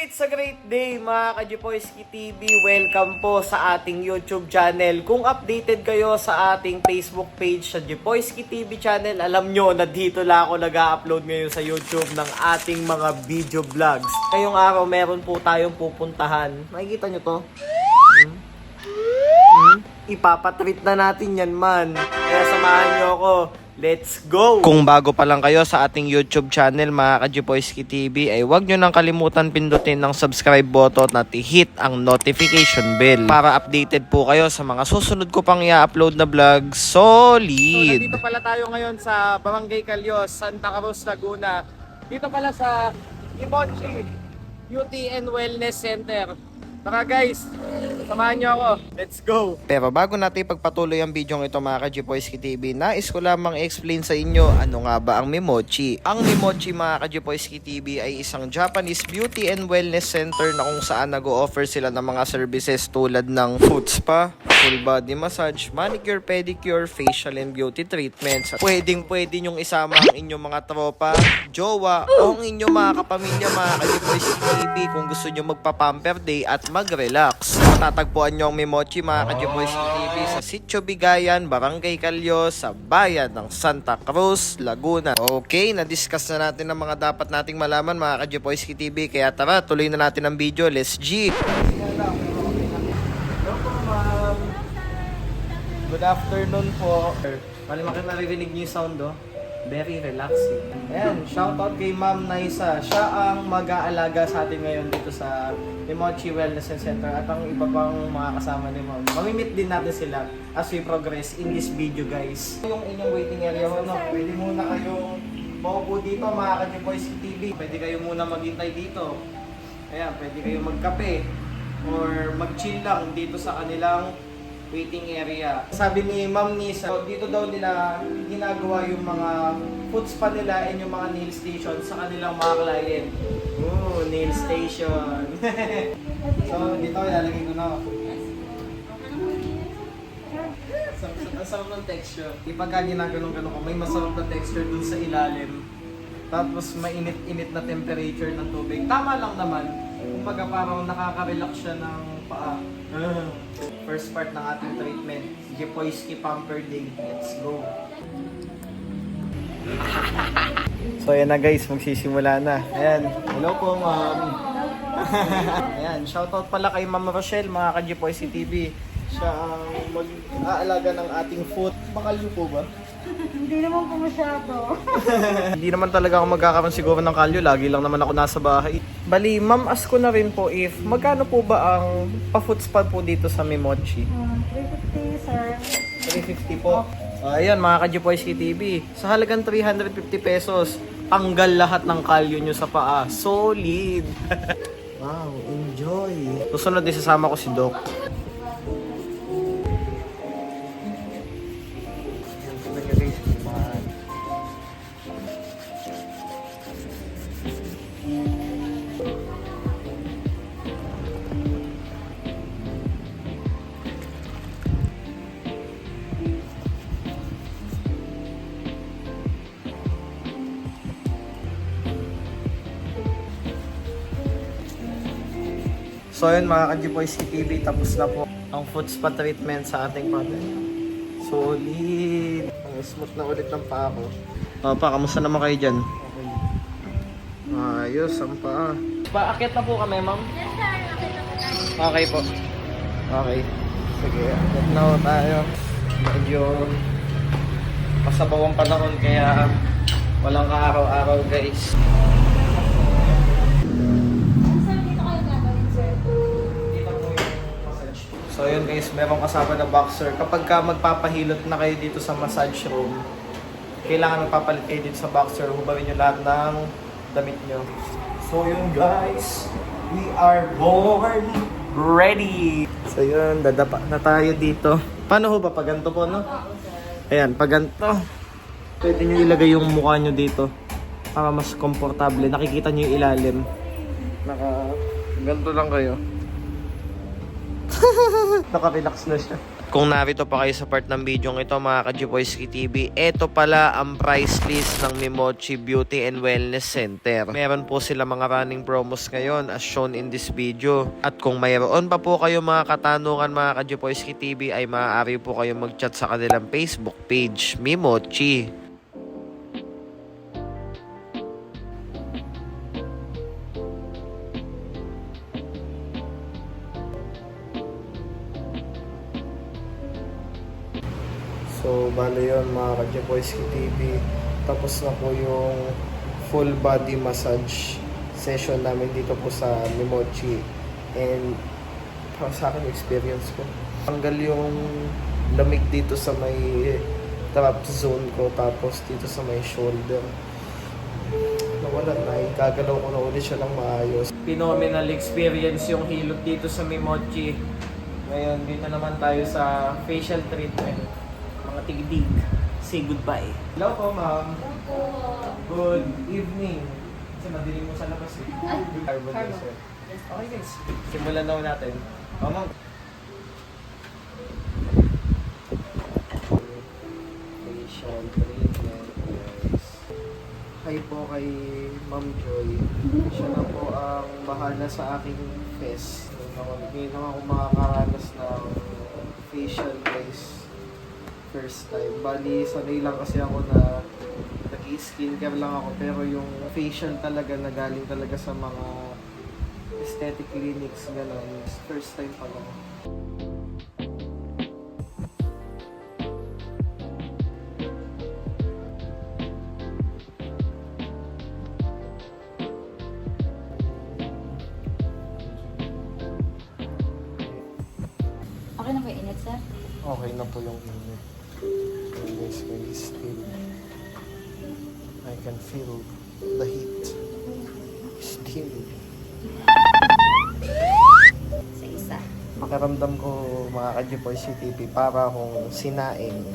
It's a great day mga ka-Jepoyski TV. Welcome po sa ating YouTube channel. Kung updated kayo sa ating Facebook page sa Jepoyski TV channel, alam nyo na dito lang ako nag-upload ngayon sa YouTube ng ating mga video vlogs. Ngayong araw meron po tayong pupuntahan. Makikita nyo to? Ipapatreat na natin yan man. Kaya samahan nyo ako. Let's go! Kung bago pa lang kayo sa ating YouTube channel mga ka-Jepoyski TV ay huwag nyo nang kalimutan pindutin ng subscribe button at i-hit ang notification bell para updated po kayo sa mga susunod ko pang i-upload na vlog. Solid! So nandito pala tayo ngayon sa Barangay Calyos, Santa Cruz, Laguna. Dito pala sa Imochi Beauty and Wellness Center. Tara guys, samahan nyo ako. Let's go! Pero bago natin pagpatuloy ang video ito mga ka-Jepoyski TV, nais ko lamang i-explain sa inyo ano nga ba ang Mimochi. Ang Mimochi mga ka-Jepoyski TV ay isang Japanese beauty and wellness center na kung saan nag-o-offer sila ng mga services tulad ng foot spa, full body massage, manicure, pedicure, facial and beauty treatments. Pwedeng nyong isama ang inyong mga tropa, jowa, o ang inyong mga kapamilya mga ka-Jepoyski TV kung gusto nyo magpa-pamper day at mag-relax. Matatagpuan nyo ang Mimochi mga ka-Jepoyski TV sa Sitio Bigayan, Barangay Calyos, sa bayan ng Santa Cruz, Laguna. Okay, na-discuss na natin ang mga dapat nating malaman mga ka-Jepoyski TV, kaya tara, tuloy na natin ang video. Let's G! Hello po ma'am. Good afternoon po. Malimaki maririnig niyo yung sound very relaxing. Ayan, shoutout kay Ma'am Naisa. Siya ang mag-aalaga sa atin ngayon dito sa Mimochi Wellness Center at ang iba pang mga kasama ni Ma'am. Mamimit din natin sila as we progress in this video guys. Yung inyong waiting area, pwede muna kayong maupo dito mga ka-Jepoyski TV. Pwede kayo muna maghintay dito. Ayan, pwede kayong magkape or mag-chill lang dito sa kanilang waiting area. Sabi ni Ma'am Nisa, dito daw nila ginagawa yung mga foot spa nila and yung mga nail station sa kanilang mga client. Ooh, nail station. So, dito ilalagay ko na. Ang sarap ng texture. Ipagka ginaganon-ganon ko, may masarap na texture dun sa ilalim. Tapos mainit-init na temperature ng tubig. Tama lang naman. Kumbaga parang nakaka-relax siya ng paa. First part ng ating treatment, Jepoyski Pamper Day. Let's go! So ayan na guys, magsisimula na. Ayan, hello po ma'am. Ayan, shoutout pala kay Ma'am Rochelle mga ka-Jepoyski TV. Siya ang mag-aalaga ng ating foot. Makalyo po ba? Hindi naman po masyado. Hindi naman talaga ako magkakaroon siguro ng kalyo. Lagi lang naman ako nasa bahay. Bali, ma'am, ask ko na rin po if magkano po ba ang pa-foot spa po dito sa Mimochi? 350 sir. 350 po. Ayan mga ka-Jepoyski TV. Sa halagang 350 pesos, tanggal lahat ng kalyo nyo sa paa. Solid! Wow, enjoy! Susunod din sasama ko si Doc. So yun mga ka-Jepoyski TV, tapos na po ang foot spa treatment sa ating partner. Solid! Ang smooth na ulit ng paa ko. Pa, kamusta naman kayo dyan? Okay. Ayos ang paa. Paakyat na po kami, ma'am? Yes sir, okay na po tayo. Okay po. Okay. Sige, akyat na po tayo. Medyo pasabawang panahon kaya walang araw-araw guys. So yun guys, merong kasama na boxer. Kapag ka magpapahilot na kayo dito sa massage room, kailangan magpapalit kayo dito sa boxer. Hubarin nyo lahat ng damit nyo. So yun guys, we are born ready! So yun, dadapa na tayo dito. Paano ho ba? Pag ganito po, no? Ayan, pag ganito. Pwede nyo ilagay yung mukha nyo dito para mas komportable. Nakikita nyo yung ilalim. Ganito lang kayo. Naka-relax na siya. Kung narito pa kayo sa part ng video ito mga ka-Gpoyski TV, ito pala ang price list ng Mimochi Beauty and Wellness Center. Meron po sila mga running promos ngayon as shown in this video. At kung mayroon pa po kayo mga katanungan mga ka-Gpoyski TV ay maaari po kayo mag-chat sa kanilang Facebook page, Mimochi. So, bale yun mga ka-Gpoyski TV. Tapos na po yung full body massage session namin dito po sa Mimochi. And para sa akin, experience ko. Tanggal yung lamig dito sa may trap zone ko. Tapos dito sa may shoulder. Nawala na. Gagalaw ko na ulit siya lang maayos. Phenomenal experience yung hilot dito sa Mimochi. Ngayon, dito naman tayo sa facial treatment. Mga tigdig. Say goodbye. Hello po, ma'am. Good evening. Kasi madilim mo sa labas eh. Carbon laser. Okay guys, simulan na natin. Ma'am. Facial treatment guys. Hi po kay Ma'am Joy. Siya na po ang bahala sa aking face. Ngayon naman ako makakaranas ng facial guys. First time. Bali, sanay lang kasi ako na nag-skincare lang ako pero yung facial talaga na galing talaga sa mga aesthetic clinics, gano'n. First time pa lang. Okay na ba init, sir? Okay na po yung init. Guys, may still. I can feel the heat. Still. Sa isa. Pakiramdam ko mga ka-Gpoyski TV para akong sinaing.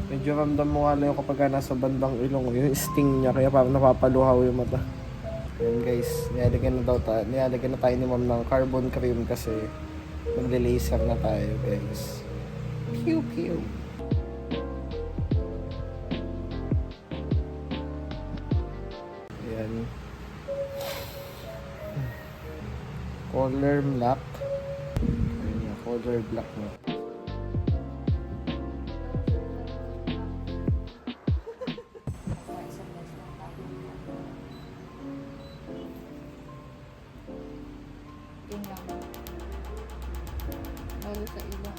Medyo ramdam mo nga lang yung kapag nasa bandang ilong, yung sting niya, kaya parang napapaluhaw yung mata. Ayan guys, nilalagyan na tayo ni ma'am ng carbon cream kasi magle-laser na tayo guys. Pew pew. Ayan. Color black. Ayan yung color black na. Tingnan. Lalo sa ilong.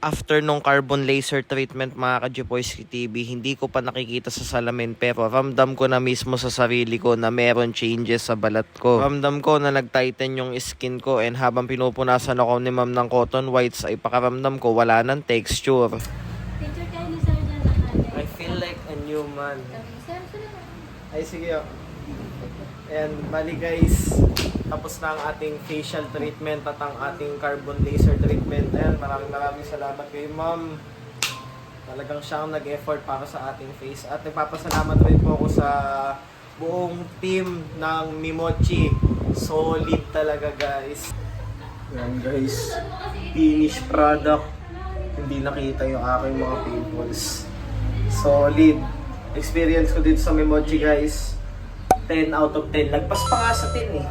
After nung carbon laser treatment mga ka-Gpoyski TV, hindi ko pa nakikita sa salamin pero ramdam ko na mismo sa sarili ko na meron changes sa balat ko. Ramdam ko na nag-tighten yung skin ko and habang pinupunasan ako ni ma'am ng cotton whites ay pakaramdam ko wala ng texture. Picture kayo ni sir dyan na natin. I feel like a new man. Sir, sir. Ay sige. And bali guys, tapos na ang ating facial treatment at ang ating carbon laser treatment. Ayan, maraming salamat kay ma'am. Talagang siyang nag-effort para sa ating face. At nagpapasalamat rin po ako sa buong team ng Mimochi. Solid talaga guys. Ayan guys, finished product. Hindi nakita yung aking mga pimples. Solid. Experience ko dito sa Mimochi guys. 10 out of 10. Lagpas pa nga sa 10 eh.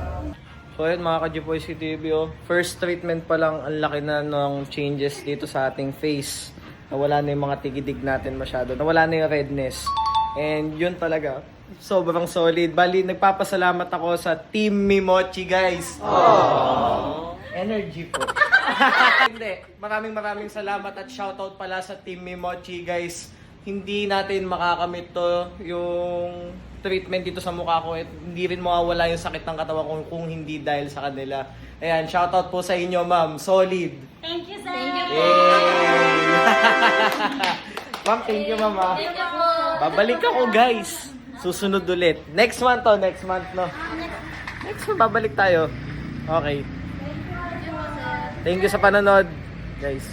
So ayun mga ka-Gpoyski TV, oh. First treatment pa lang, ang laki na ng changes dito sa ating face. Nawala na yung mga tigidig natin masyado. Nawala na yung redness. And yun talaga, sobrang solid. Bali, nagpapasalamat ako sa Team Mimochi guys. Aww. Energy po. Hindi. Maraming salamat at shoutout pala sa Team Mimochi, guys. Hindi natin makakamit to yung treatment dito sa mukha ko at hindi rin mawawala yung sakit ng katawan ko kung hindi dahil sa kanila. Ayan, shoutout po sa inyo, ma'am. Solid. Thank you, sir. Thank you Yay! Ma'am, thank you, ma'am. ah. Thank you po. Babalik ako, guys. Susunod ulit. Next month, no? Next month, babalik tayo. Okay. Thank you po, sir. Thank you sa panonood, guys.